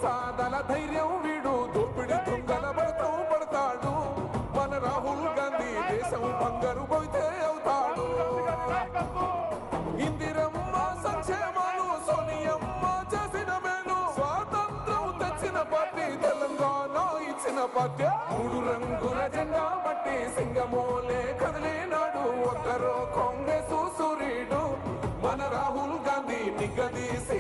సాదల ధైర్యం వీడు దోపిడి దొంగల భర్తం పడతాడు మన రాహుల్ గాంధీ దేశం బంగారు పోతే అవుతాడు ఇందిరమ్మ సంక్షేమాలు సోనియమ్మ చేసిన మేలు స్వాతంత్రం తెచ్చిన పార్టీ తెలంగాణ ఇచ్చిన పార్టీ మూడు రంగుల జెండా బట్టి సింగమోలే కదిలినాడు ఒక్కరో కాంగ్రెస్ సూర్యుడు మన రాహుల్ గాంధీ నిగదీసి